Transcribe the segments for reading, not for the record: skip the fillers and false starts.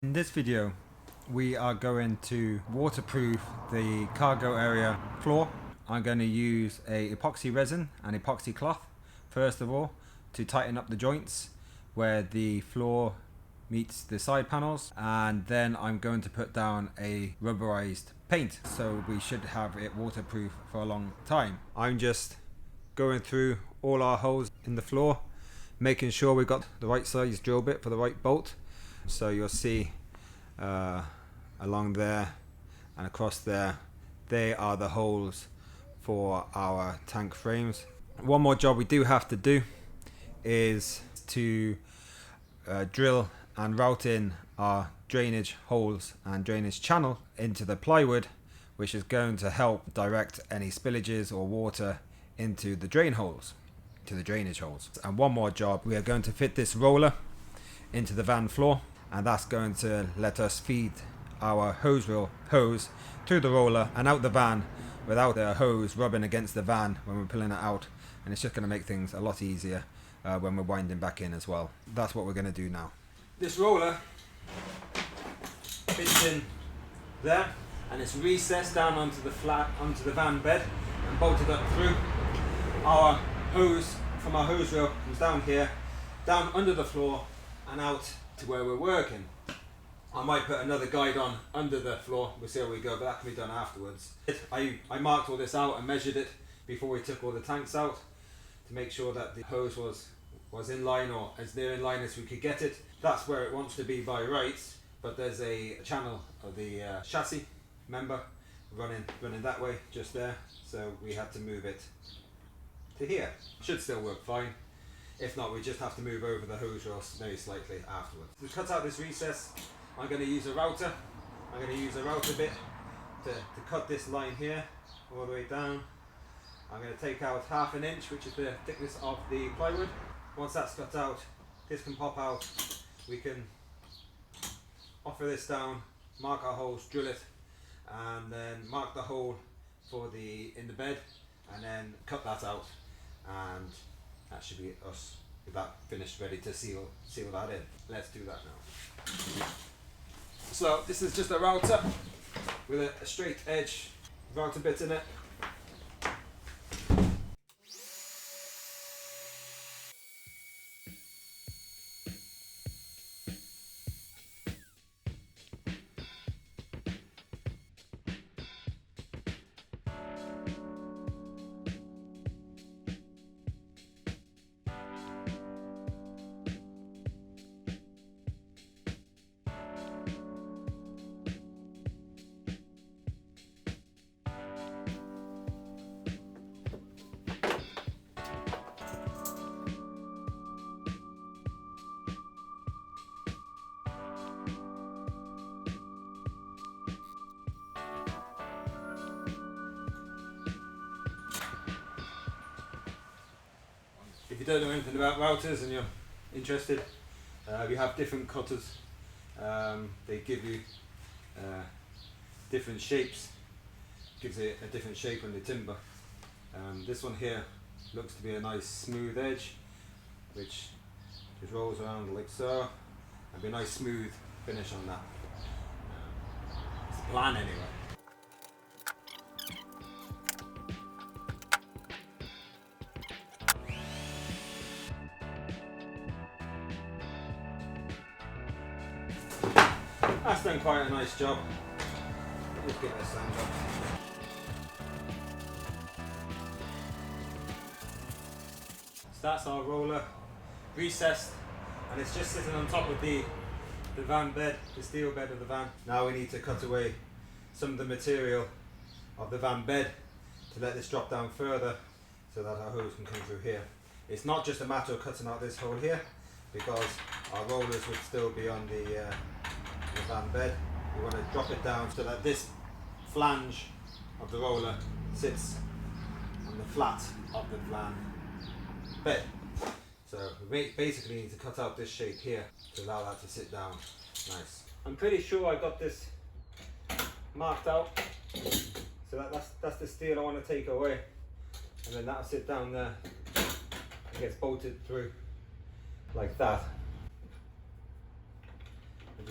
In this video we are going to waterproof the cargo area floor. I'm going to use a epoxy resin and epoxy cloth first of all to tighten up the joints where the floor meets the side panels, and then I'm going to put down a rubberized paint, so we should have it waterproof for a long time. I'm just going through all our holes in the floor, making sure we've got the right size drill bit for the right bolt. So you'll see along there and across there, they are the holes for our tank frames. One more job we do have to do is to drill and route in our drainage holes and drainage channel into the plywood, which is going to help direct any spillages or water into the drain holes, to the drainage holes. And one more job, we are going to fit this roller into the van floor, and that's going to let us feed our hose reel hose through the roller and out the van without the hose rubbing against the van when we're pulling it out, and it's just going to make things a lot easier when we're winding back in as well. That's what we're going to do now. This roller fits in there, and it's recessed down onto the van bed and bolted up through. Our hose from our hose reel comes down here, down under the floor and out to where we're working. I might put another guide on under the floor, we'll see how we go, but that can be done afterwards. I marked all this out and measured it before we took all the tanks out to make sure that the hose was in line, or as near in line as we could get it. That's where it wants to be by rights, but there's a channel of the chassis member running that way just there, so we had to move it to here. Should still work fine. If not, we just have to move over the hose reel very slightly afterwards. To cut out this recess, I'm going to use a router. I'm going to use a router bit to cut this line here all the way down. I'm going to take out 1/2 inch, which is the thickness of the plywood. Once that's cut out, this can pop out. We can offer this down, mark our holes, drill it, and then mark the hole for in the bed, and then cut that out, and that should be us with that finished, ready to seal that in. Let's do that now. So this is just a router with a straight edge router bit in it. If you don't know anything about routers and you're interested, we have different cutters. They give you different shapes. Gives it a different shape on the timber. This one here looks to be a nice smooth edge, which just rolls around like so, and be a nice smooth finish on that. It's the plan anyway. That's done quite a nice job. Let's get this sand up. So that's our roller recessed, and it's just sitting on top of the van bed, the steel bed of the van. Now we need to cut away some of the material of the van bed to let this drop down further so that our hose can come through here. It's not just a matter of cutting out this hole here, because our rollers would still be on the van bed. We want to drop it down so that this flange of the roller sits on the flat of the van bed. So we basically need to cut out this shape here to allow that to sit down nice. I'm pretty sure I got this marked out, so that's the steel I want to take away, and then that'll sit down there and gets bolted through like that.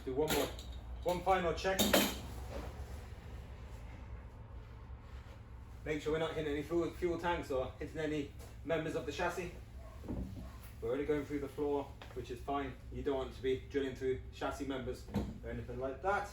just do one final check. Make sure we're not hitting any fuel tanks or hitting any members of the chassis. We're only going through the floor, which is fine. You don't want to be drilling through chassis members or anything like that.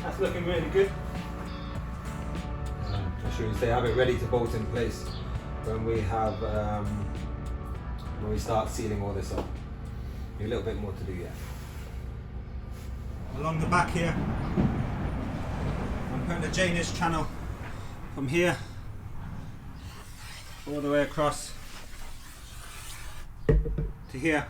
That's looking really good. I should say have it ready to bolt in place when we have when we start sealing all this up. A little bit more to do yet. Along the back here, I'm putting a J-niche channel from here all the way across to here.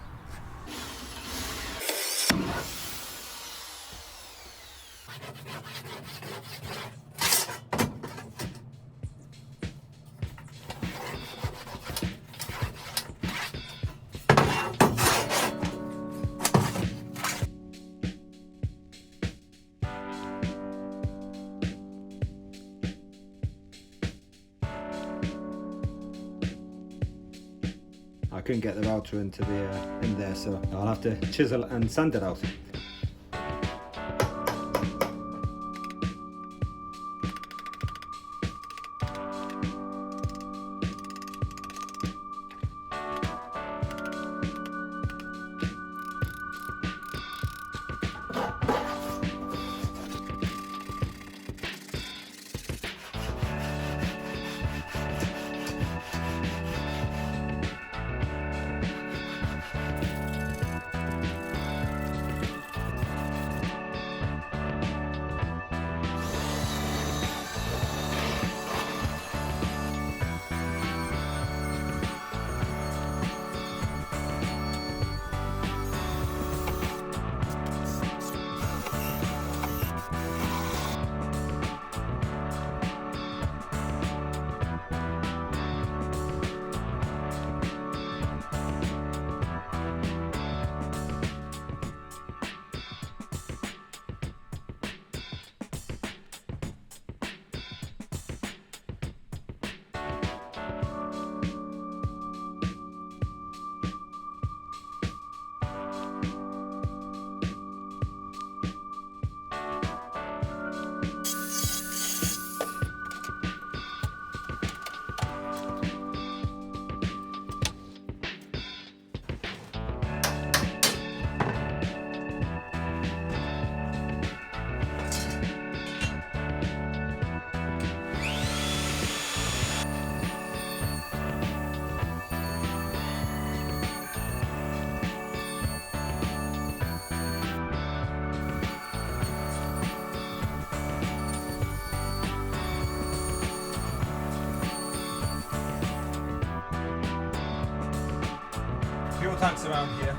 I couldn't get the router into in there, so I'll have to chisel and sand it out. Fuel tanks around here.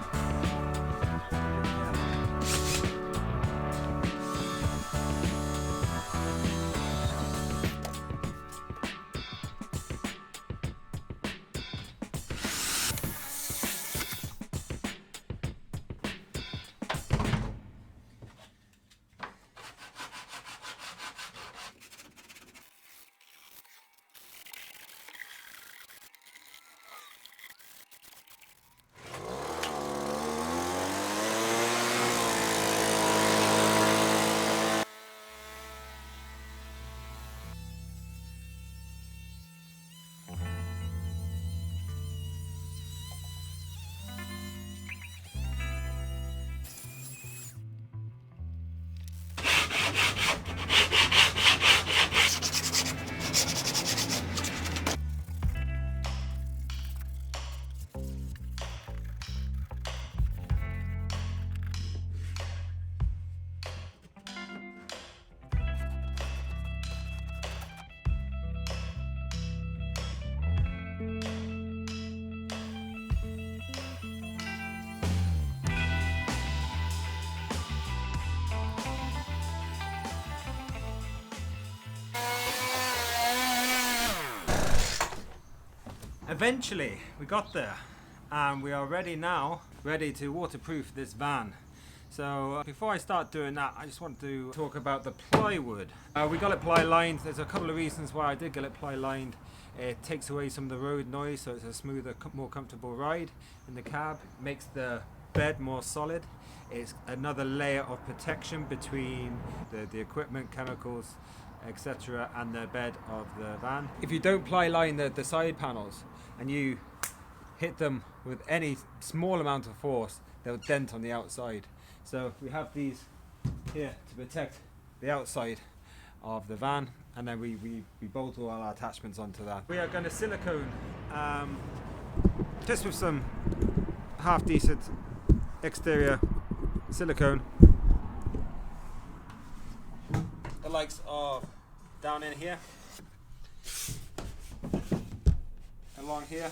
Eventually we got there and we are ready to waterproof this van. So before I start doing that, I just want to talk about the plywood. We got it ply lined. There's a couple of reasons why I did get it ply lined. It takes away some of the road noise, so it's a smoother, more comfortable ride in the cab. It makes the bed more solid. It's another layer of protection between the equipment, chemicals, etc. and the bed of the van. If you don't ply line the side panels and you hit them with any small amount of force, they'll dent on the outside. So we have these here to protect the outside of the van, and then we bolt all our attachments onto that. We are going to silicone just with some half decent exterior silicone, the likes of down in here, along here,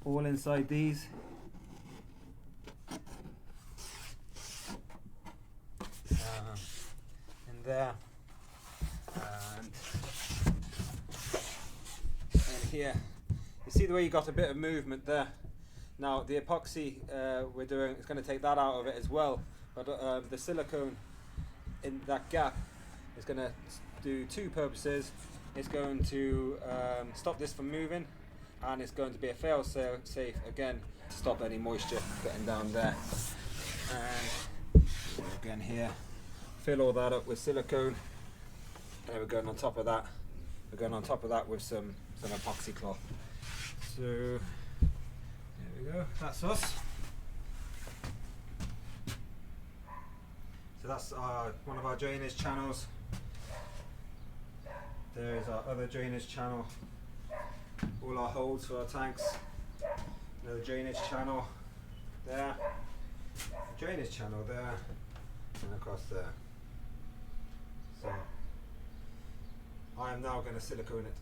all inside these, in there, and here. You see the way you got a bit of movement there. Now the epoxy we're doing is going to take that out of it as well, but the silicone in that gap is going to do two purposes. It's going to stop this from moving, and it's going to be a fail safe again to stop any moisture getting down there. And again here, fill all that up with silicone, and we're going on top of that. We're going on top of that with some epoxy cloth. So there we go. That's us. So that's one of our drainage channels. There's our other drainage channel. All our holes for our tanks. Another drainage channel there. Drainage channel there, and across there. So I am now going to silicone it.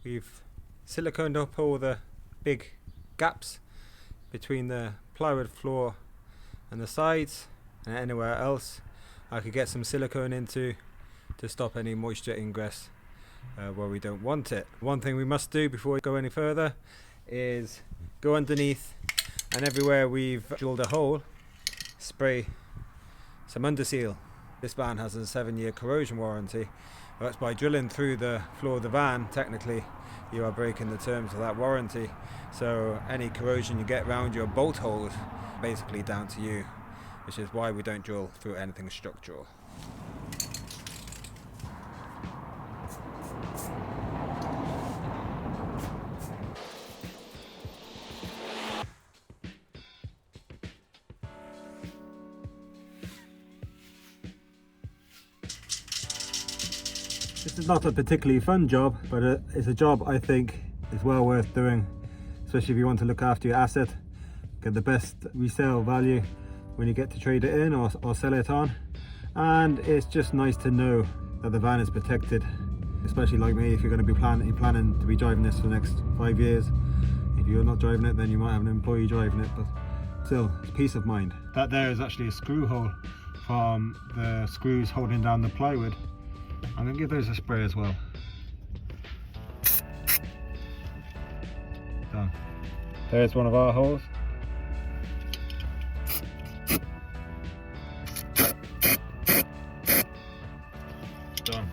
We've siliconed up all the big gaps between the plywood floor and the sides, and anywhere else I could get some silicone into to stop any moisture ingress where we don't want it. One thing we must do before we go any further is go underneath, and everywhere we've drilled a hole, spray some Underseal. This van has a 7-year corrosion warranty. That's by drilling through the floor of the van. Technically you are breaking the terms of that warranty, so any corrosion you get around your bolt holes basically down to you, which is why we don't drill through anything structural. This is not a particularly fun job, but it's a job I think is well worth doing, especially if you want to look after your asset get the best resale value when you get to trade it in or sell it on. And it's just nice to know that the van is protected, especially like me, if you're going to be planning to be driving this for the next 5 years. If you're not driving it, then you might have an employee driving it, but still, it's peace of mind. That there is actually a screw hole from the screws holding down the plywood. I'm going to give those a spray as well. Done. There's one of our holes. Done.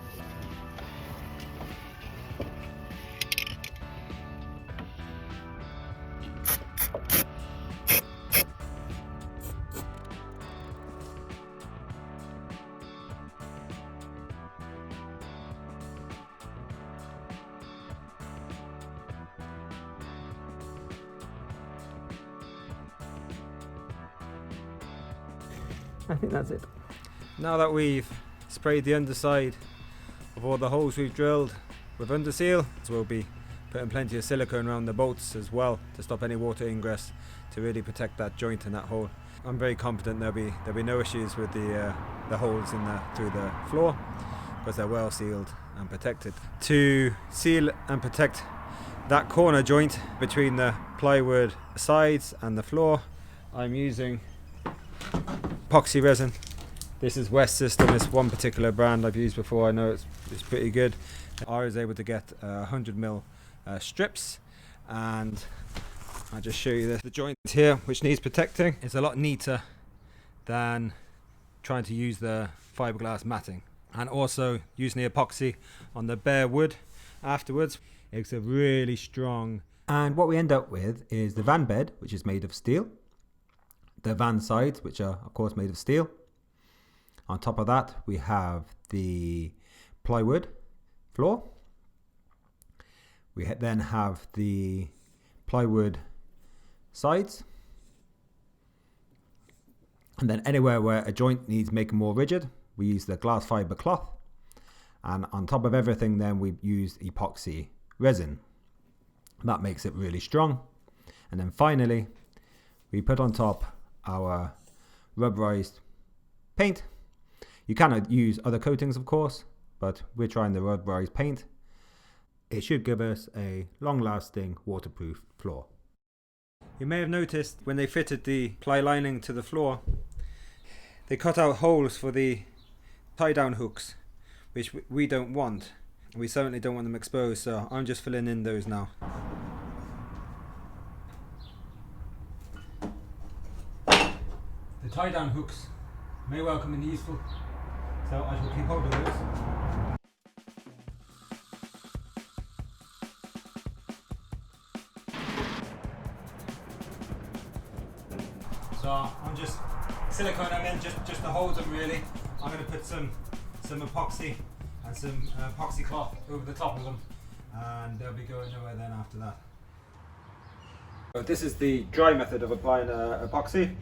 I think that's it. Now that we've sprayed the underside of all the holes we've drilled with Underseal, we'll be putting plenty of silicone around the bolts as well to stop any water ingress, to really protect that joint and that hole. I'm very confident there'll be no issues with the holes through the floor, because they're well sealed and protected. To seal and protect that corner joint between the plywood sides and the floor, I'm using epoxy resin. This is West System. It's one particular brand I've used before. I know it's pretty good. I was able to get 100mm strips, and I'll just show you the joint here, which needs protecting. It's a lot neater than trying to use the fiberglass matting, and also using the epoxy on the bare wood afterwards. It's a really strong. And what we end up with is the van bed, which is made of steel. The van sides, which are of course made of steel. On top of that, we have the plywood floor. We then have the plywood sides. And then anywhere where a joint needs making more rigid, we use the glass fibre cloth. And on top of everything, then we use epoxy resin. That makes it really strong. And then finally, we put on top our rubberized paint. You cannot use other coatings, of course, but we're trying the rubberized paint. It should give us a long-lasting waterproof floor. You may have noticed when they fitted the ply lining to the floor, they cut out holes for the tie-down hooks, which we don't want. We certainly don't want them exposed, so I'm just filling in those now. The tie-down hooks may well come in useful, so I shall keep hold of those. So I'm just silicone them in, just to hold them really. I'm going to put some epoxy and some epoxy cloth over the top of them, and they'll be going nowhere then after that. So this is the dry method of applying epoxy.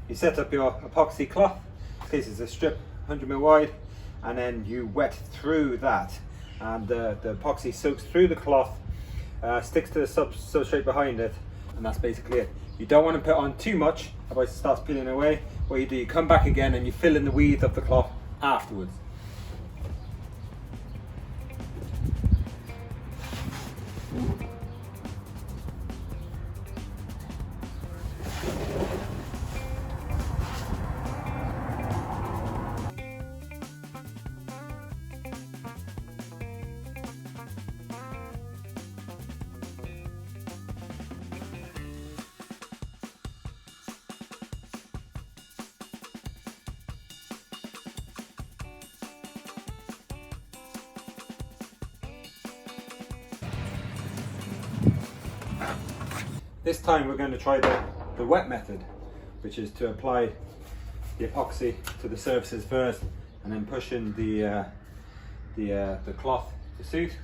You set up your epoxy cloth. This is a strip 100mm wide, and then you wet through that, and the epoxy soaks through the cloth, sticks to the substrate behind it, and that's basically it. You don't want to put on too much, otherwise it starts peeling away. What you do, you come back again and you fill in the weave of the cloth afterwards. This time we're going to try the wet method, which is to apply the epoxy to the surfaces first and then push in the cloth to suit.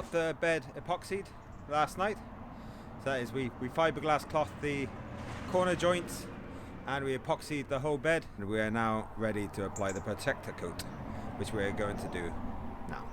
got the bed epoxied last night. So that is, we fiberglass clothed the corner joints and we epoxied the whole bed, and we are now ready to apply the Protectakote, which we're going to do now.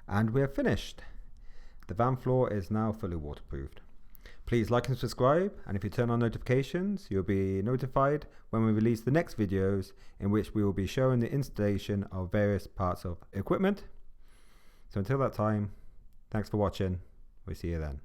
And we're finished. The van floor is now fully waterproofed. Please like and subscribe, and if you turn on notifications, you'll be notified when we release the next videos, in which we will be showing the installation of various parts of equipment. So until that time, thanks for watching. We'll see you then.